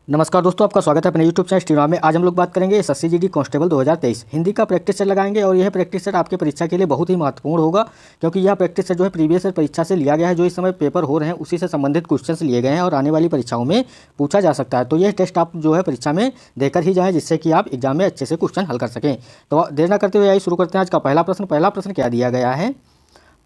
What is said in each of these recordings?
नमस्कार दोस्तों, आपका स्वागत है अपने YouTube चैनल स्टीनोवा में। आज हम लोग बात करेंगे एसएससी जीडी कांस्टेबल 2023 हिंदी का प्रैक्टिस सेट लगाएंगे। और यह प्रैक्टिस सेट आपके परीक्षा के लिए बहुत ही महत्वपूर्ण होगा, क्योंकि यह प्रैक्टिस सेट जो है प्रीवियस ईयर परीक्षा से लिया गया है। जो इस समय पेपर हो रहे हैं उसी से संबंधित क्वेश्चंस लिए गए हैं और आने वाली परीक्षाओं में पूछा जा सकता है। तो यह टेस्ट आप जो है परीक्षा में देकर ही जाएँ, जिससे कि आप एग्जाम में अच्छे से क्वेश्चन हल कर सकें। तो देर न करते हुए आइए शुरू करते हैं आज का पहला प्रश्न क्या दिया गया है।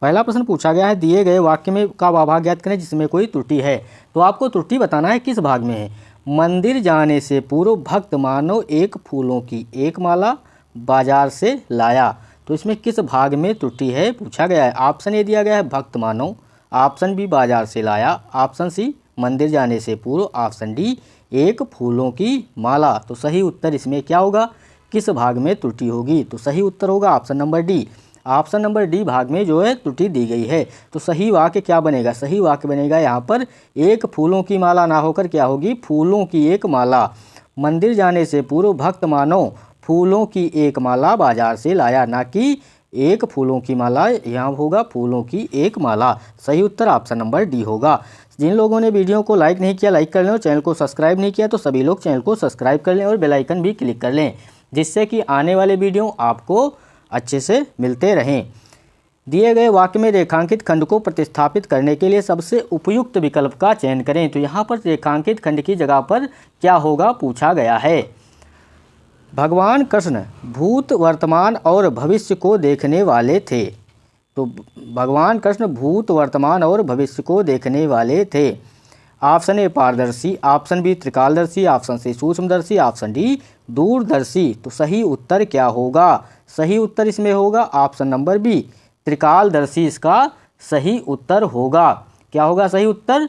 पहला प्रश्न पूछा गया है, दिए गए वाक्य में का वह भाग ज्ञात करें जिसमें कोई त्रुटि है। तो आपको त्रुटि बताना है किस भाग में है। मंदिर जाने से पूर्व भक्त मानव एक फूलों की एक माला बाजार से लाया। तो इसमें किस भाग में त्रुटि है पूछा गया है। ऑप्शन ए दिया गया है भक्त मानव, ऑप्शन बी बाजार से लाया, ऑप्शन सी मंदिर जाने से पूर्व, ऑप्शन डी एक फूलों की माला। तो सही उत्तर इसमें क्या होगा, किस भाग में त्रुटि होगी। तो सही उत्तर होगा option number D. Option number D भाग में जो है त्रुटि दी गई है। तो सही वाक्य क्या बनेगा, सही वाक्य बनेगा यहाँ पर एक फूलों की माला ना होकर क्या होगी, फूलों की एक माला। मंदिर जाने से पूर्व भक्त मानव फूलों की एक माला बाजार से लाया, ना कि एक फूलों की माला, यहाँ होगा फूलों की एक माला। सही उत्तर ऑप्शन नंबर डी होगा। जिन लोगों ने वीडियो को लाइक नहीं किया लाइक कर लें और चैनल को सब्सक्राइब नहीं किया तो सभी लोग चैनल को सब्सक्राइब कर लें और बेल आइकन भी क्लिक कर लें, जिससे कि आने वाले वीडियो आपको अच्छे से मिलते रहें। दिए गए वाक्य में रेखांकित खंड को प्रतिस्थापित करने के लिए सबसे उपयुक्त विकल्प का चयन करें। तो यहाँ पर रेखांकित खंड की जगह पर क्या होगा पूछा गया है। भगवान कृष्ण भूत वर्तमान और भविष्य को देखने वाले थे। तो भगवान कृष्ण भूत वर्तमान और भविष्य को देखने वाले थे। ऑप्शन ए पारदर्शी, ऑप्शन बी त्रिकालदर्शी, ऑप्शन सी सूक्ष्मदर्शी, ऑप्शन डी दूरदर्शी। तो सही उत्तर क्या होगा, सही उत्तर इसमें होगा ऑप्शन नंबर बी त्रिकालदर्शी इसका सही उत्तर होगा। क्या होगा सही उत्तर,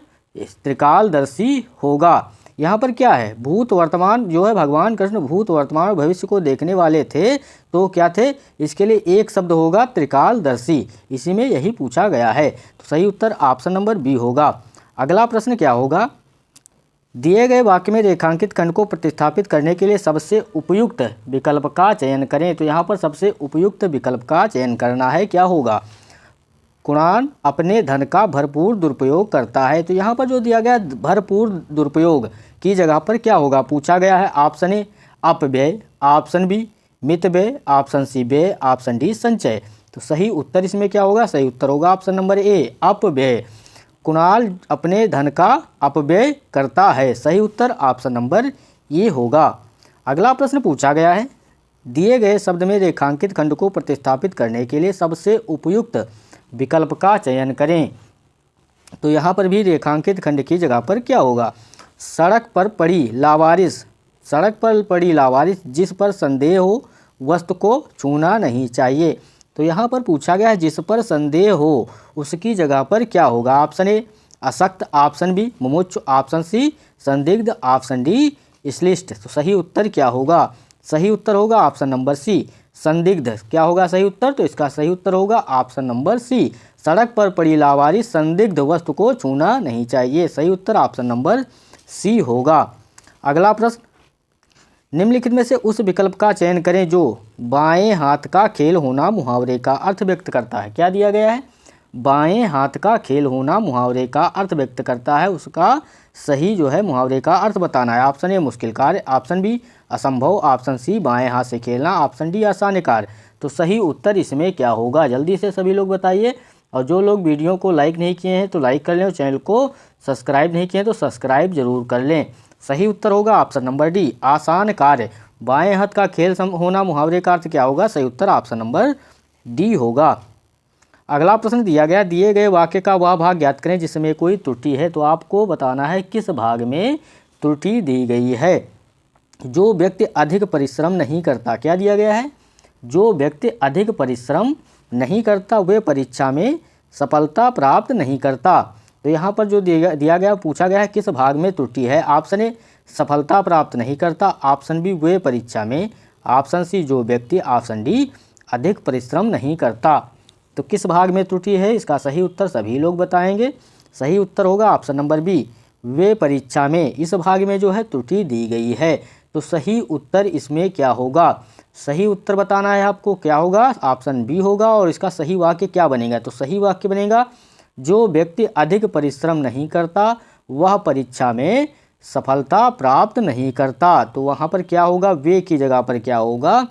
त्रिकालदर्शी होगा। यहाँ पर क्या है, भूत वर्तमान जो है भगवान कृष्ण भूत वर्तमान और भविष्य को देखने वाले थे, तो क्या थे, इसके लिए एक शब्द होगा त्रिकालदर्शी। इसी में यही पूछा गया है। तो सही उत्तर ऑप्शन नंबर बी होगा। अगला प्रश्न क्या होगा, दिए गए वाक्य में रेखांकित खंड को प्रतिस्थापित करने के लिए सबसे उपयुक्त विकल्प का चयन करें। तो यहाँ पर सबसे उपयुक्त विकल्प का चयन करना है। क्या होगा, कुणाल अपने धन का भरपूर दुरुपयोग करता है। तो यहाँ पर जो दिया गया भरपूर दुरुपयोग की जगह पर क्या होगा पूछा गया है। ऑप्शन ए अपव्यय, ऑप्शन बी मित व्यय, ऑप्शन सी व्यय, ऑप्शन डी संचय। तो सही उत्तर इसमें क्या होगा, सही उत्तर होगा ऑप्शन नंबर ए अपव्यय। कुणाल अपने धन का अपव्यय करता है। सही उत्तर ऑप्शन नंबर ये होगा। अगला प्रश्न पूछा गया है, दिए गए शब्द में रेखांकित खंड को प्रतिस्थापित करने के लिए सबसे उपयुक्त विकल्प का चयन करें। तो यहाँ पर भी रेखांकित खंड की जगह पर क्या होगा, सड़क पर पड़ी लावारिस, सड़क पर पड़ी लावारिस जिस पर संदेह हो वस्तु को छूना नहीं चाहिए। तो यहाँ पर पूछा गया है जिस पर संदेह हो उसकी जगह पर क्या होगा। ऑप्शन ए अशक्त, ऑप्शन बी मुमुक्षु, ऑप्शन सी संदिग्ध, ऑप्शन डी श्लिष्ट। तो सही उत्तर क्या होगा, सही उत्तर होगा ऑप्शन नंबर सी संदिग्ध। क्या होगा सही उत्तर, तो इसका सही उत्तर होगा ऑप्शन नंबर सी सड़क पर पड़ी लावारिस संदिग्ध वस्तु को छूना नहीं चाहिए। सही उत्तर ऑप्शन नंबर सी होगा। अगला प्रश्न, निम्नलिखित में से उस विकल्प का चयन करें जो बाएं हाथ का खेल होना मुहावरे का अर्थ व्यक्त करता है। क्या दिया गया है, बाएं हाथ का खेल होना मुहावरे का अर्थ व्यक्त करता है, उसका सही जो है मुहावरे का अर्थ बताना है। ऑप्शन ए मुश्किल कार्य, ऑप्शन बी असंभव, ऑप्शन सी बाएं हाथ से खेलना, ऑप्शन डी आसान कार्य। तो सही उत्तर इसमें क्या होगा, जल्दी से सभी लोग बताइए। और जो लोग वीडियो को लाइक नहीं किए हैं तो लाइक कर लें और चैनल को सब्सक्राइब नहीं किए हैं तो सब्सक्राइब जरूर कर लें। सही उत्तर होगा ऑप्शन नंबर डी आसान कार्य। बाएं हाथ का खेल होना मुहावरे का अर्थ क्या होगा, सही उत्तर ऑप्शन नंबर डी होगा। अगला प्रश्न दिया गया, दिए गए वाक्य का वह भाग ज्ञात करें जिसमें कोई त्रुटि है। तो आपको बताना है किस भाग में त्रुटि दी गई है। जो व्यक्ति अधिक परिश्रम नहीं करता, क्या दिया गया है, जो व्यक्ति अधिक परिश्रम नहीं करता वे परीक्षा में सफलता प्राप्त नहीं करता। तो यहाँ पर जो दिया गया पूछा गया है किस भाग में त्रुटि है। ऑप्शन ए सफलता प्राप्त नहीं करता, ऑप्शन बी वे परीक्षा में, ऑप्शन सी जो व्यक्ति, ऑप्शन डी अधिक परिश्रम नहीं करता। तो किस भाग में त्रुटि है, इसका सही उत्तर सभी लोग बताएंगे। सही उत्तर होगा ऑप्शन नंबर बी वे परीक्षा में, इस भाग में जो है त्रुटि दी गई है। तो सही उत्तर इसमें क्या होगा, सही उत्तर बताना है आपको। क्या होगा, ऑप्शन बी होगा। और इसका सही वाक्य क्या बनेगा, तो सही वाक्य बनेगा जो व्यक्ति अधिक परिश्रम नहीं करता वह परीक्षा में सफलता प्राप्त नहीं करता। तो वहाँ पर क्या होगा, वे की जगह पर क्या होगा,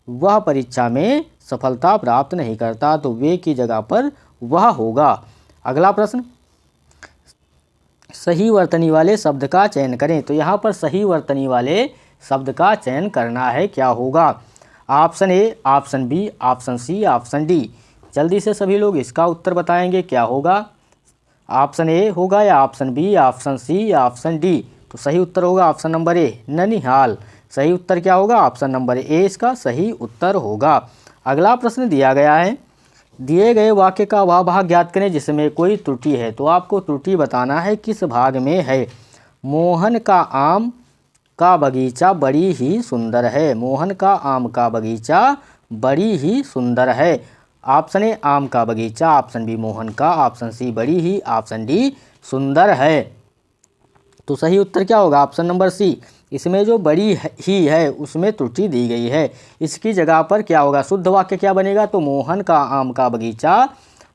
वह परीक्षा में सफलता प्राप्त नहीं करता, तो वे की जगह पर वह होगा। अगला प्रश्न, सही वर्तनी वाले शब्द का चयन करें। तो यहाँ पर सही वर्तनी वाले शब्द का चयन करना है, क्या होगा, option A, option B, option C, option D. जल्दी से सभी लोग इसका उत्तर बताएंगे, क्या होगा, ऑप्शन ए होगा या ऑप्शन बी, ऑप्शन सी या ऑप्शन डी। तो सही उत्तर होगा ऑप्शन नंबर ए, ननिहाल। सही उत्तर क्या होगा, ऑप्शन नंबर ए इसका सही उत्तर होगा। अगला प्रश्न दिया गया है, दिए गए वाक्य का वह भाग ज्ञात करें जिसमें कोई त्रुटि है। तो आपको त्रुटि बताना है किस भाग में है। मोहन का आम का बगीचा बड़ी ही सुंदर है। मोहन का आम का बगीचा बड़ी ही सुंदर है। ऑप्शन ए आम का बगीचा, ऑप्शन बी मोहन का, ऑप्शन सी बड़ी ही, ऑप्शन डी सुंदर है। तो सही उत्तर क्या होगा, ऑप्शन नंबर सी। इसमें जो बड़ी ही है उसमें त्रुटि दी गई है। इसकी जगह पर क्या होगा, शुद्ध वाक्य क्या बनेगा, तो मोहन का आम का बगीचा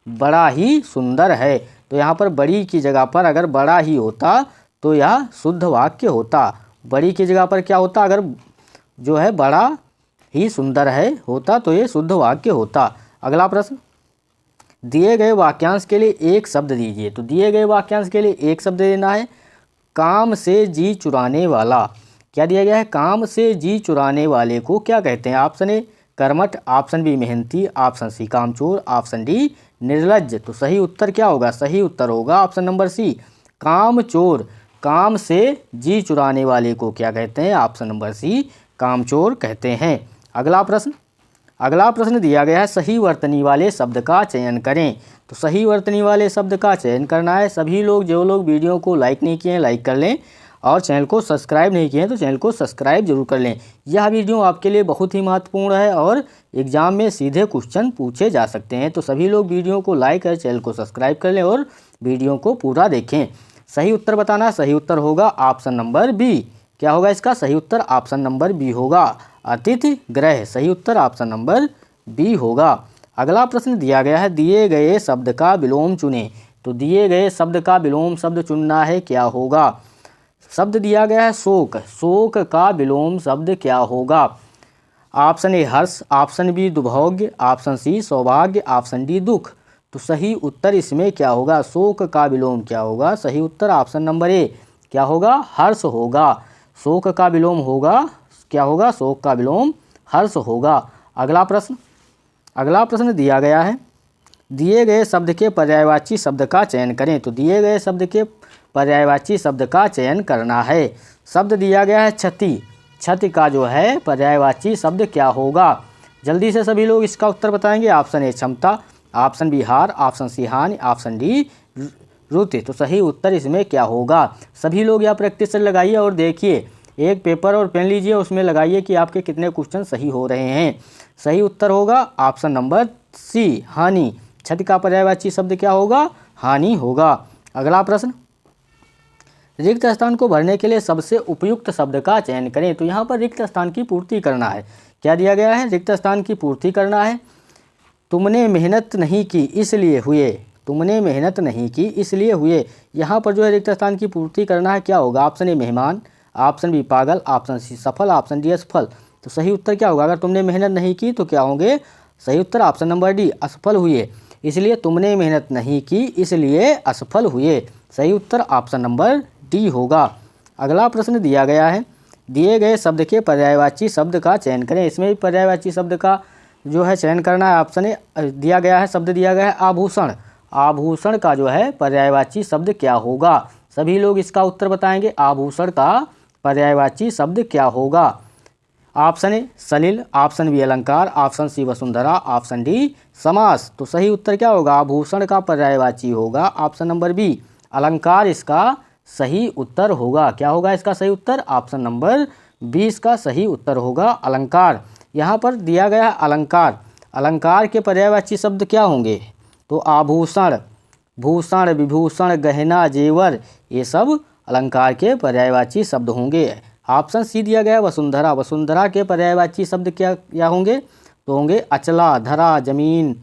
बड़ा ही सुंदर है। तो यहाँ पर बड़ी की जगह पर अगर बड़ा ही होता तो यह शुद्ध वाक्य होता। बड़ी की जगह पर क्या होता, अगर जो है बड़ा ही सुंदर है होता तो ये शुद्ध वाक्य होता। अगला प्रश्न, दिए गए वाक्यांश के लिए एक शब्द दीजिए। तो दिए गए वाक्यांश के लिए एक शब्द देना है, काम से जी चुराने वाला। क्या दिया गया है, काम से जी चुराने वाले को क्या कहते हैं। ऑप्शन ए कर्मठ, ऑप्शन बी मेहनती, ऑप्शन सी कामचोर, ऑप्शन डी निर्लज्ज। तो सही उत्तर क्या होगा, सही उत्तर होगा ऑप्शन नंबर सी, कामचोर। काम से जी चुराने वाले को क्या कहते हैं, ऑप्शन नंबर सी कामचोर कहते हैं। अगला प्रश्न दिया गया है, सही वर्तनी वाले शब्द का चयन करें। तो सही वर्तनी वाले शब्द का चयन करना है। सभी लोग, जो लोग वीडियो को लाइक नहीं किए हैं लाइक कर लें, और चैनल को सब्सक्राइब नहीं किए हैं तो चैनल को सब्सक्राइब जरूर कर लें। यह वीडियो आपके लिए बहुत ही महत्वपूर्ण है और एग्जाम में सीधे क्वेश्चन पूछे जा सकते हैं। तो सभी लोग वीडियो को लाइक और चैनल को सब्सक्राइब कर लें और वीडियो को पूरा देखें। सही उत्तर बताना, सही उत्तर होगा ऑप्शन नंबर बी। क्या होगा इसका सही उत्तर, ऑप्शन नंबर बी होगा, अतिथि गृह। सही उत्तर ऑप्शन नंबर बी होगा। अगला प्रश्न दिया गया है, दिए गए शब्द का विलोम चुनें। तो दिए गए शब्द का विलोम शब्द चुनना है, क्या होगा। शब्द दिया गया है शोक, शोक का विलोम शब्द क्या होगा। ऑप्शन ए हर्ष, ऑप्शन बी दुर्भाग्य, ऑप्शन सी सौभाग्य, ऑप्शन डी दुख। तो सही उत्तर इसमें क्या होगा, शोक का विलोम क्या होगा। सही उत्तर ऑप्शन नंबर ए क्या होगा, हर्ष होगा। शोक का विलोम होगा, क्या होगा, शोक का विलोम हर्ष होगा। अगला प्रश्न दिया गया है, दिए गए शब्द के पर्यायवाची शब्द का चयन करें। तो दिए गए शब्द के पर्यायवाची शब्द का चयन करना है। शब्द दिया गया है क्षति, क्षति का जो है पर्यायवाची शब्द क्या होगा। जल्दी से सभी लोग इसका उत्तर बताएंगे। ऑप्शन ए क्षमता, ऑप्शन बी हार, ऑप्शन सी हानि, ऑप्शन डी रुति। तो सही उत्तर इसमें क्या होगा। सभी लोग यहाँ प्रैक्टिस लगाइए और देखिए, एक पेपर और पेन लीजिए, उसमें लगाइए कि आपके कितने क्वेश्चन सही हो रहे हैं। सही उत्तर होगा ऑप्शन नंबर सी हानि। क्षति का पर्यायवाची शब्द क्या होगा, हानि होगा। अगला प्रश्न, रिक्त स्थान को भरने के लिए सबसे उपयुक्त शब्द का चयन करें। तो यहाँ पर रिक्त स्थान की पूर्ति करना है। क्या दिया गया है, रिक्त स्थान की पूर्ति करना है। तुमने मेहनत नहीं की इसलिए हुए, तुमने मेहनत नहीं की इसलिए हुए। यहाँ पर जो है रिक्त स्थान की पूर्ति करना है, क्या होगा। ऑप्शन ए मेहमान, ऑप्शन बी पागल, ऑप्शन सी सफल, ऑप्शन डी असफल। तो सही उत्तर क्या होगा, अगर तुमने मेहनत नहीं की तो क्या होंगे। सही उत्तर ऑप्शन नंबर डी असफल हुए। इसलिए तुमने मेहनत नहीं की इसलिए असफल हुए। सही उत्तर ऑप्शन नंबर डी होगा। अगला प्रश्न दिया गया है, दिए गए शब्द के पर्यायवाची शब्द का चयन करें। इसमें भी पर्यायवाची शब्द का जो है चयन करना है। ऑप्शन ए दिया गया है, शब्द दिया गया है आभूषण। आभूषण का जो है पर्यायवाची शब्द क्या होगा। सभी लोग इसका उत्तर बताएंगे, आभूषण का पर्यायवाची शब्द क्या होगा। ऑप्शन ए सलिल, ऑप्शन बी अलंकार, ऑप्शन सी वसुंधरा, ऑप्शन डी समास। तो सही उत्तर क्या होगा, आभूषण का पर्यायवाची होगा ऑप्शन नंबर बी अलंकार इसका सही उत्तर होगा। क्या होगा इसका सही उत्तर, ऑप्शन नंबर 20 का सही उत्तर होगा अलंकार। यहाँ पर दिया गया है अलंकार, अलंकार के पर्यायवाची शब्द क्या होंगे। तो आभूषण, भूषण, विभूषण, गहना, जेवर, ये सब अलंकार के पर्यायवाची शब्द होंगे। ऑप्शन सी दिया गया है वसुंधरा, वसुंधरा के पर्यायवाची शब्द क्या होंगे। तो होंगे अचला, धरा, जमीन,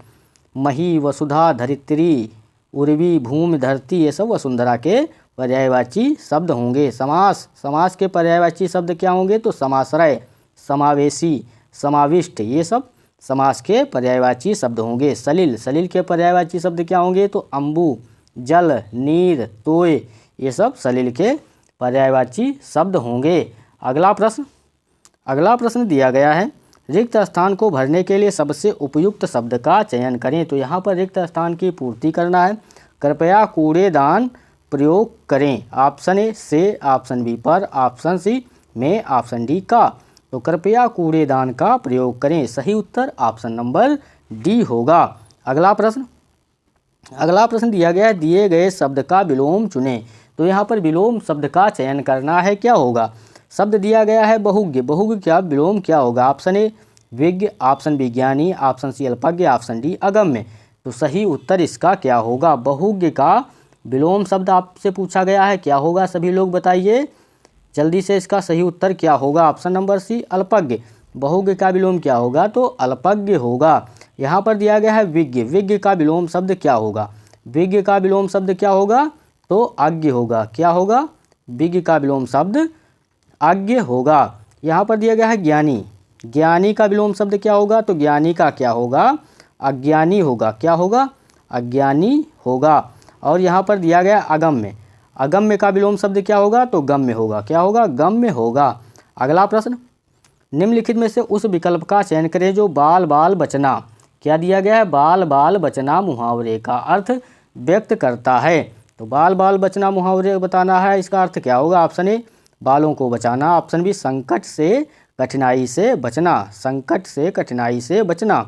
मही, वसुधा, धरित्री, उर्वी, भूमि, धरती, ये सब वसुंधरा के पर्यायवाची शब्द होंगे। समास के पर्यायवाची शब्द क्या होंगे? तो समाश्रय, समावेशी, समाविष्ट, ये सब समास के पर्यायवाची शब्द होंगे। सलिल के पर्यायवाची शब्द क्या होंगे? तो अम्बु, जल, नीर, तोय, ये सब सलिल के पर्यायवाची शब्द होंगे। अगला प्रश्न दिया गया है, रिक्त स्थान को भरने के लिए सबसे उपयुक्त शब्द का चयन करें। तो यहाँ पर रिक्त स्थान की पूर्ति करना है। कृपया कूड़ेदान प्रयोग करें। ऑप्शन ए से, ऑप्शन बी पर, ऑप्शन सी में, ऑप्शन डी का। तो कृपया कूड़ेदान का प्रयोग करें, सही उत्तर ऑप्शन नंबर डी होगा। अगला प्रश्न दिया गया है, दिए गए शब्द का विलोम चुनें। तो यहाँ पर विलोम शब्द का चयन करना है, क्या होगा? शब्द दिया गया है बहुज्ञ, बहुज्ञ क्या विलोम क्या होगा? ऑप्शन ए विज्ञ, ऑप्शन बी ज्ञानी, ऑप्शन सी अल्पज्ञ, ऑप्शन डी अगम्य। तो सही उत्तर इसका क्या होगा? बहुज्ञ का विलोम शब्द आपसे पूछा गया है, क्या होगा? सभी लोग बताइए जल्दी से, इसका सही उत्तर क्या होगा? Option number C अल्पज्ञ। बहुज्ञ का विलोम क्या होगा? तो अल्पज्ञ होगा। यहाँ पर दिया गया है विज्ञ, विज्ञ का विलोम शब्द क्या होगा? विज्ञ का विलोम शब्द क्या होगा? तो अज्ञ होगा। क्या होगा? विज्ञ का विलोम शब्द अज्ञ होगा। यहाँ पर दिया गया है ज्ञानी, ज्ञानी का विलोम शब्द क्या होगा? तो ज्ञानी का क्या होगा? अज्ञानी होगा। क्या होगा? अज्ञानी होगा। और यहाँ पर दिया गया अगम्य, अगम्य का विलोम शब्द क्या होगा? तो गम्य होगा। क्या होगा? गम्य होगा। अगला प्रश्न, निम्नलिखित में से उस विकल्प का चयन करें जो बाल बाल बचना, क्या दिया गया है? बाल बाल बचना मुहावरे का अर्थ व्यक्त करता है। तो बाल बाल बचना मुहावरे बताना है, इसका अर्थ क्या होगा? ऑप्शन ए बालों को बचाना, ऑप्शन बी संकट से कठिनाई से बचना, संकट से कठिनाई से बचना,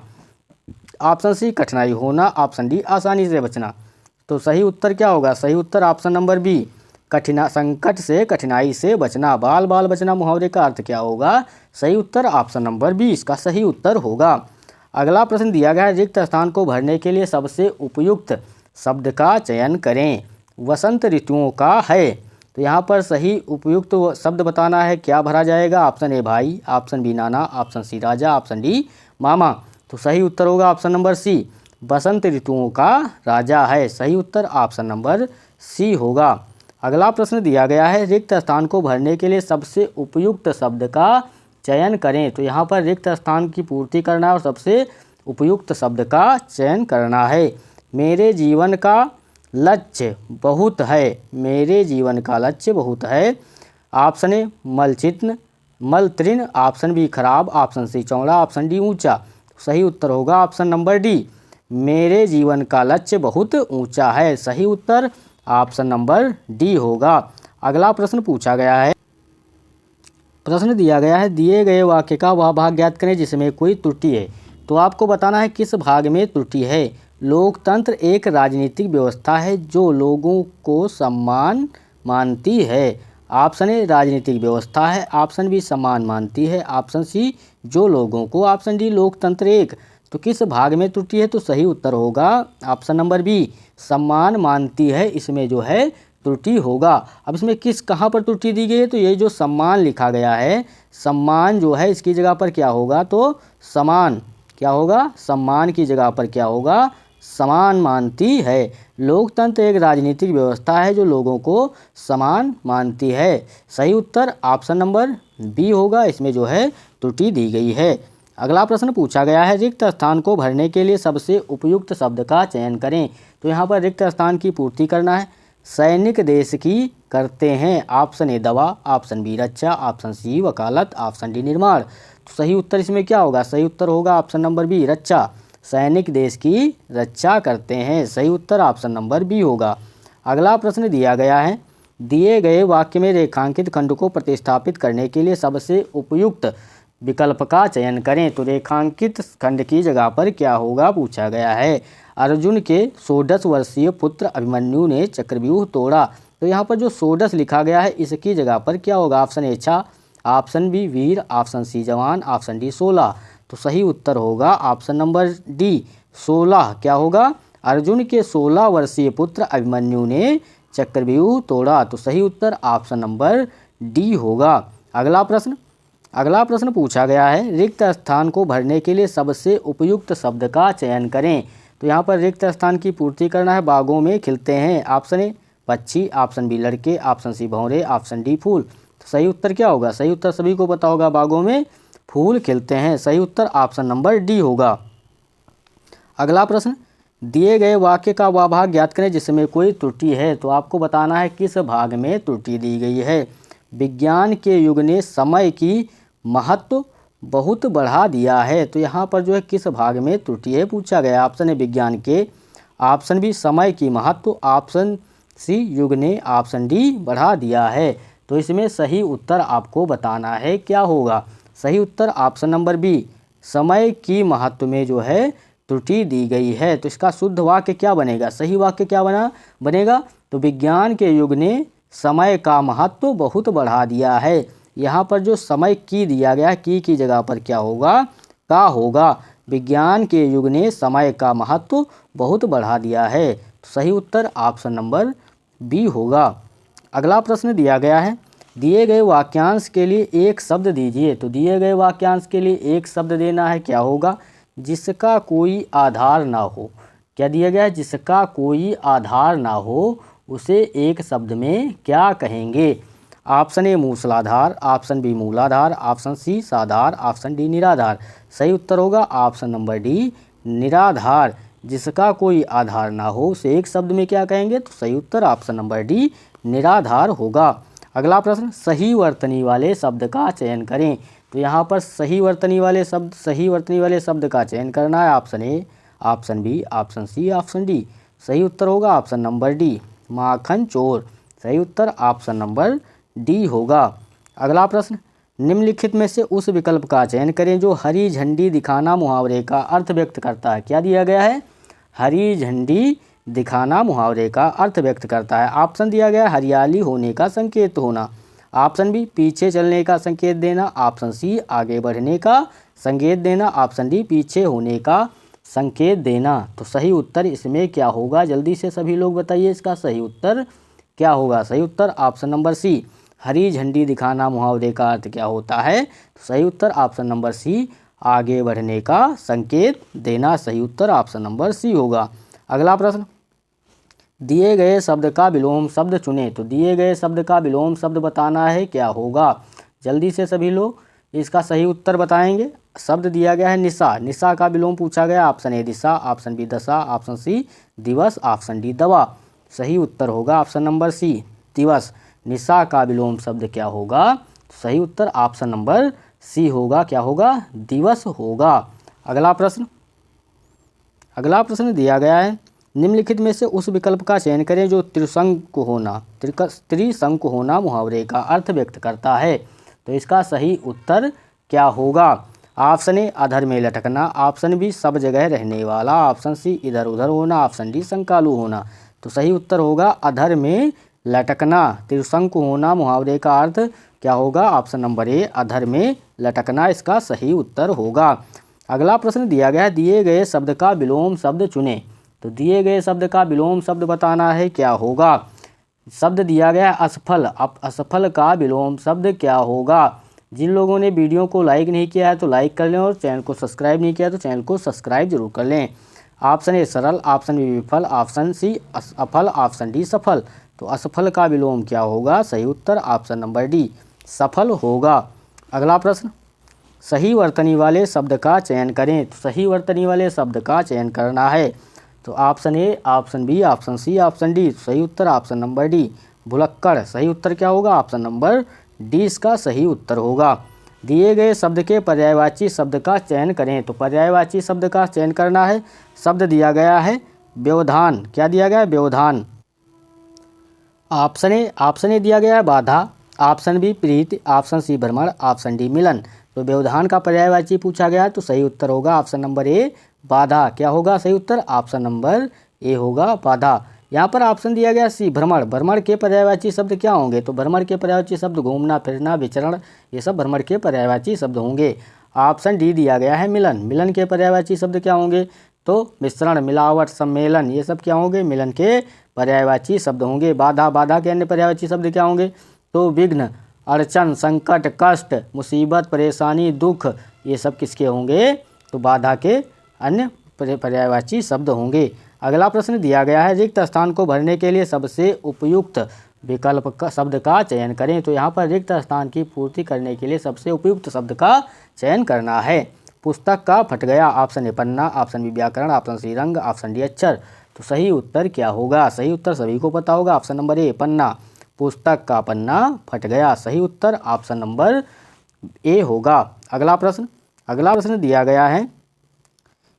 ऑप्शन सी कठिनाई होना, ऑप्शन डी आसानी से बचना। तो सही उत्तर क्या होगा? सही उत्तर ऑप्शन नंबर बी, संकट से कठिनाई से बचना। बाल बाल बचना मुहावरे का अर्थ क्या होगा? सही उत्तर ऑप्शन नंबर बी इसका सही उत्तर होगा। अगला प्रश्न दिया गया है, रिक्त स्थान को भरने के लिए सबसे उपयुक्त शब्द का चयन करें। वसंत ऋतुओं का है। तो यहाँ पर सही उपयुक्त शब्द बताना है, क्या भरा जाएगा? ऑप्शन ए भाई, ऑप्शन बी नाना, ऑप्शन सी राजा, ऑप्शन डी मामा। तो सही उत्तर होगा ऑप्शन नंबर सी, बसंत ऋतुओं का राजा है, सही उत्तर ऑप्शन नंबर सी होगा। अगला प्रश्न दिया गया है, रिक्त स्थान को भरने के लिए सबसे उपयुक्त शब्द का चयन करें। तो यहाँ पर रिक्त स्थान की पूर्ति करना है और सबसे उपयुक्त शब्द का चयन करना है। मेरे जीवन का लक्ष्य बहुत है, मेरे जीवन का लक्ष्य बहुत है। ऑप्शन ए मलचित्न, मलतृण, ऑप्शन बी खराब, ऑप्शन सी चौड़ा, ऑप्शन डी ऊंचा। सही उत्तर होगा ऑप्शन नंबर डी, मेरे जीवन का लक्ष्य बहुत ऊंचा है, सही उत्तर ऑप्शन नंबर डी होगा। अगला प्रश्न पूछा गया है, प्रश्न दिया गया है, दिए गए वाक्य का वह भाग ज्ञात करें जिसमें कोई त्रुटि है। तो आपको बताना है किस भाग में त्रुटि है। लोकतंत्र एक राजनीतिक व्यवस्था है जो लोगों को सम्मान मानती है। ऑप्शन ए राजनीतिक व्यवस्था है, ऑप्शन बी सम्मान मानती है, ऑप्शन सी जो लोगों को, ऑप्शन डी लोकतंत्र एक। तो किस भाग में त्रुटि है? तो सही उत्तर होगा ऑप्शन नंबर बी, सम्मान मानती है, इसमें जो है त्रुटि होगा। अब इसमें कहाँ पर त्रुटि दी गई है? तो ये जो सम्मान लिखा गया है, सम्मान जो है इसकी जगह पर क्या होगा? तो समान, क्या होगा? सम्मान की जगह पर क्या होगा? समान मानती है। लोकतंत्र एक राजनीतिक व्यवस्था है जो लोगों को समान मानती है, सही उत्तर ऑप्शन नंबर बी होगा, इसमें जो है त्रुटि दी गई है। अगला प्रश्न पूछा गया है, रिक्त स्थान को भरने के लिए सबसे उपयुक्त शब्द का चयन करें। तो यहाँ पर रिक्त स्थान की पूर्ति करना है। सैनिक देश की करते हैं, ऑप्शन ए दवा, ऑप्शन बी रक्षा, ऑप्शन सी वकालत, ऑप्शन डी निर्माण। तो सही उत्तर इसमें क्या होगा? सही उत्तर होगा ऑप्शन नंबर बी, रक्षा। सैनिक देश की रक्षा करते हैं, सही उत्तर ऑप्शन नंबर बी होगा। अगला प्रश्न दिया गया है, दिए गए वाक्य में रेखांकित खंड को प्रतिस्थापित करने के लिए सबसे उपयुक्त विकल्प का चयन करें। तो रेखांकित खंड की जगह पर क्या होगा पूछा गया है। अर्जुन के 16 वर्षीय पुत्र अभिमन्यु ने चक्रव्यूह तोड़ा। तो यहाँ पर जो 16 लिखा गया है इसकी जगह पर क्या होगा? ऑप्शन ए छा, ऑप्शन बी वीर, ऑप्शन सी जवान, ऑप्शन डी 16। तो सही उत्तर होगा ऑप्शन नंबर डी 16। क्या होगा? अर्जुन के 16 वर्षीय पुत्र अभिमन्यु ने चक्रव्यूह तोड़ा। तो सही उत्तर ऑप्शन नंबर डी होगा। अगला प्रश्न पूछा गया है, रिक्त स्थान को भरने के लिए सबसे उपयुक्त शब्द का चयन करें। तो यहाँ पर रिक्त स्थान की पूर्ति करना है। बागों में खिलते हैं, ऑप्शन ए पक्षी, ऑप्शन बी लड़के, ऑप्शन सी भंवरे, ऑप्शन डी फूल। तो सही उत्तर क्या होगा? सही उत्तर सभी को पता होगा, बागों में फूल खिलते हैं। सही उत्तर ऑप्शन नंबर डी होगा। अगला प्रश्न, दिए गए वाक्य का वह भाग ज्ञात करें जिसमें कोई त्रुटि है। तो आपको बताना है किस भाग में त्रुटि दी गई है। विज्ञान के युग ने समय की महत्व बहुत बढ़ा दिया है। तो यहाँ पर जो है किस भाग में त्रुटि है पूछा गया। ऑप्शन है विज्ञान के, ऑप्शन बी समय की महत्व, ऑप्शन सी युग ने, ऑप्शन डी बढ़ा दिया है। तो इसमें सही उत्तर आपको बताना है क्या होगा। सही उत्तर ऑप्शन नंबर बी, समय की महत्व में जो है त्रुटि दी गई है। तो इसका शुद्ध वाक्य क्या बनेगा? सही वाक्य क्या बनेगा? तो विज्ञान के युग ने समय का महत्व बहुत बढ़ा दिया है। यहाँ पर जो समय की दिया गया, की जगह पर क्या होगा? का होगा। विज्ञान के युग ने समय का महत्व बहुत बढ़ा दिया है। तो सही उत्तर ऑप्शन नंबर बी होगा। अगला प्रश्न दिया गया है, दिए गए वाक्यांश के लिए एक शब्द दीजिए। तो दिए गए वाक्यांश के लिए एक शब्द देना है, क्या होगा? जिसका कोई आधार ना हो। क्या दिया गया है? जिसका कोई आधार ना हो उसे एक शब्द में क्या कहेंगे? ऑप्शन ए मूसलाधार, ऑप्शन बी मूलाधार, ऑप्शन सी साधार, ऑप्शन डी निराधार। सही उत्तर होगा ऑप्शन नंबर डी, निराधार। जिसका कोई आधार ना हो उसे एक शब्द में क्या कहेंगे? तो सही उत्तर ऑप्शन नंबर डी, निराधार होगा। अगला प्रश्न, सही वर्तनी वाले शब्द का चयन करें। तो यहाँ पर सही वर्तनी वाले शब्द का चयन करना है। Option A, option B, option C, option D. सही उत्तर होगा ऑप्शन नंबर डी, माखन चोर। सही उत्तर ऑप्शन नंबर डी होगा। अगला प्रश्न, निम्नलिखित में से उस विकल्प का चयन करें जो हरी झंडी दिखाना मुहावरे का अर्थ व्यक्त करता है। क्या दिया गया है? हरी झंडी दिखाना मुहावरे का अर्थ व्यक्त करता है। ऑप्शन दिया गया हरियाली होने का संकेत होना, ऑप्शन बी पीछे चलने का संकेत देना, ऑप्शन सी आगे बढ़ने का संकेत देना, ऑप्शन डी पीछे होने का संकेत देना। तो सही उत्तर इसमें क्या होगा? जल्दी से सभी लोग बताइए इसका सही उत्तर क्या होगा। सही उत्तर ऑप्शन नंबर सी, हरी झंडी दिखाना मुहावरे का अर्थ क्या होता है? तो सही उत्तर ऑप्शन नंबर सी, आगे बढ़ने का संकेत देना। सही उत्तर ऑप्शन नंबर सी होगा। अगला प्रश्न, दिए गए शब्द का विलोम शब्द चुने। तो दिए गए शब्द का विलोम शब्द बताना है, क्या होगा? जल्दी से सभी लोग इसका सही उत्तर बताएंगे। शब्द दिया गया है निशा, निशा का विलोम पूछा गया। ऑप्शन ए दिशा, ऑप्शन बी दशा, ऑप्शन सी दिवस, ऑप्शन डी दवा। सही उत्तर होगा ऑप्शन नंबर सी, दिवस। निशा का विलोम शब्द क्या होगा? सही उत्तर ऑप्शन नंबर सी होगा, क्या होगा? दिवस होगा। अगला प्रश्न दिया गया है, निम्नलिखित में से उस विकल्प का चयन करें जो त्रिशंकु होना मुहावरे का अर्थ व्यक्त करता है। तो इसका सही उत्तर क्या होगा? ऑप्शन ए अधर में लटकना, ऑप्शन बी सब जगह रहने वाला, ऑप्शन सी इधर उधर होना, ऑप्शन डी शंकालु होना। तो सही उत्तर होगा अधर में लटकना। त्रिशंकु होना मुहावरे का अर्थ क्या होगा? ऑप्शन नंबर ए अधर में लटकना इसका सही उत्तर होगा। अगला प्रश्न दिया गया है, दिए गए शब्द का विलोम शब्द चुने। तो दिए गए शब्द का विलोम शब्द बताना है, क्या होगा? शब्द दिया गया है असफल, अब असफल का विलोम शब्द क्या होगा? जिन लोगों ने वीडियो को लाइक नहीं किया है तो लाइक कर लें और चैनल को सब्सक्राइब नहीं किया तो चैनल को सब्सक्राइब जरूर कर लें। ऑप्शन ए सरल, ऑप्शन बी विफल, ऑप्शन सी असफल, ऑप्शन डी सफल। तो असफल का विलोम क्या होगा? सही उत्तर ऑप्शन नंबर डी, सफल होगा। अगला प्रश्न, सही वर्तनी वाले शब्द का चयन करें। तो सही वर्तनी वाले शब्द का चयन करना है। तो option A, option B, option C, option D. सही उत्तर ऑप्शन नंबर डी, भुलक्कड़। सही उत्तर क्या होगा? ऑप्शन नंबर डी इसका सही उत्तर होगा। दिए गए शब्द के पर्यायवाची शब्द का चयन करें। तो पर्यायवाची शब्द का चयन करना है। शब्द दिया गया है व्यवधान। क्या दिया गया है? व्यवधान। ऑप्शन ए दिया गया है बाधा, ऑप्शन बी प्रीति, ऑप्शन सी भ्रमण, ऑप्शन डी मिलन। तो व्यवधान का पर्यायवाची पूछा गया है तो सही उत्तर होगा ऑप्शन नंबर ए, बाधा। क्या होगा सही उत्तर? ऑप्शन नंबर ए होगा, बाधा। यहाँ पर ऑप्शन दिया गया सी भ्रमण। भ्रमण के पर्यायवाची शब्द क्या होंगे? तो भ्रमण के पर्यायवाची शब्द घूमना फिरना विचरण, ये सब भ्रमण के पर्यायवाची शब्द होंगे। ऑप्शन डी दिया गया है मिलन। मिलन के पर्यायवाची शब्द क्या होंगे? तो मिश्रण, मिलावट, सम्मेलन, ये सब क्या होंगे? मिलन के पर्यायवाची शब्द होंगे। बाधा, बाधा के अन्य पर्यायवाची शब्द क्या होंगे? तो विघ्न, अड़चन, संकट, कष्ट, मुसीबत, परेशानी, दुख, ये सब किसके होंगे? तो बाधा के अन्य पर्यायवाची शब्द होंगे। अगला प्रश्न दिया गया है, रिक्त स्थान को भरने के लिए सबसे उपयुक्त विकल्प का शब्द का चयन करें। तो यहाँ पर रिक्त स्थान की पूर्ति करने के लिए सबसे उपयुक्त शब्द का चयन करना है। पुस्तक का फट गया, ऑप्शन ए पन्ना, ऑप्शन बी व्याकरण, ऑप्शन सी रंग, ऑप्शन डी अक्षर। तो सही उत्तर क्या होगा? सही उत्तर सभी को पता होगा, ऑप्शन नंबर ए पन्ना। पुस्तक का पन्ना फट गया, सही उत्तर ऑप्शन नंबर ए होगा। अगला प्रश्न दिया गया है,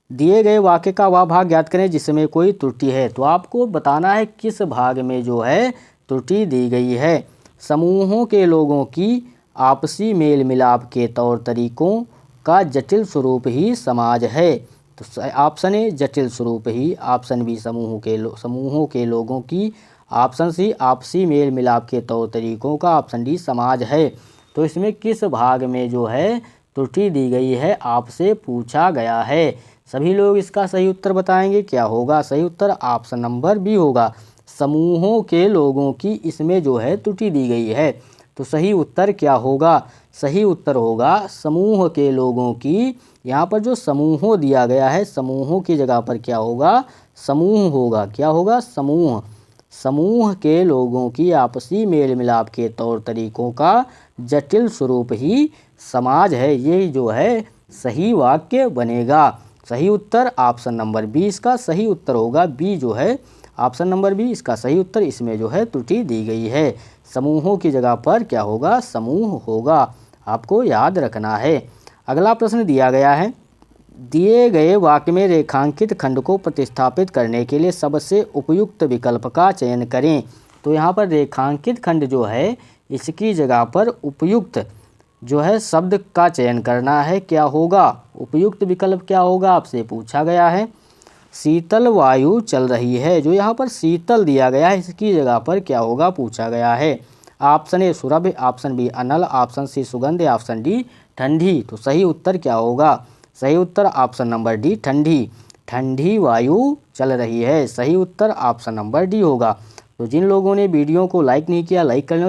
दिए गए वाक्य का वह भाग ज्ञात करें जिसमें कोई त्रुटि है। तो आपको बताना है किस भाग में जो है त्रुटि दी गई है। समूहों के लोगों की आपसी मेल मिलाप के तौर तरीकों का जटिल स्वरूप ही समाज है। तो ऑप्शन ए जटिल स्वरूप ही, ऑप्शन बी समूहों के लोगों की, ऑप्शन सी आपसी मेल मिलाप के तौर तरीकों का, ऑप्शन डी समाज है। तो इसमें किस भाग में जो है त्रुटि दी गई है आपसे पूछा गया है। सभी लोग इसका सही उत्तर बताएंगे, क्या होगा? सही उत्तर ऑप्शन नंबर बी होगा, समूहों के लोगों की इसमें जो है त्रुटि दी गई है। तो सही उत्तर क्या होगा? सही उत्तर होगा समूह के लोगों की। यहाँ पर जो समूहों दिया गया है, समूहों की जगह पर क्या होगा? समूह होगा। क्या होगा? समूह। समूह के लोगों की आपसी मेल मिलाप के तौर तरीकों का जटिल स्वरूप ही समाज है। ये जो है सही वाक्य बनेगा। सही उत्तर ऑप्शन नंबर बी इसका सही उत्तर होगा। बी जो है ऑप्शन नंबर बी इसका सही उत्तर, इसमें जो है त्रुटि दी गई है। समूहों की जगह पर क्या होगा? समूह होगा। आपको याद रखना है। अगला प्रश्न दिया गया है, दिए गए वाक्य में रेखांकित खंड को प्रतिस्थापित करने के लिए सबसे उपयुक्त विकल्प का चयन करें। तो यहाँ पर रेखांकित खंड जो है इसकी जगह पर उपयुक्त जो है शब्द का चयन करना है। क्या होगा? उपयुक्त विकल्प क्या होगा आपसे पूछा गया है। शीतल वायु चल रही है, जो यहाँ पर शीतल दिया गया है इसकी जगह पर क्या होगा पूछा गया है। ऑप्शन ए सुरभि, ऑप्शन बी अनल, ऑप्शन सी सुगंध, ऑप्शन डी ठंडी। तो सही उत्तर क्या होगा? सही उत्तर ऑप्शन नंबर डी ठंडी। ठंडी वायु चल रही है, सही उत्तर ऑप्शन नंबर डी होगा। तो जिन लोगों ने वीडियो को लाइक नहीं किया, लाइक कर लें।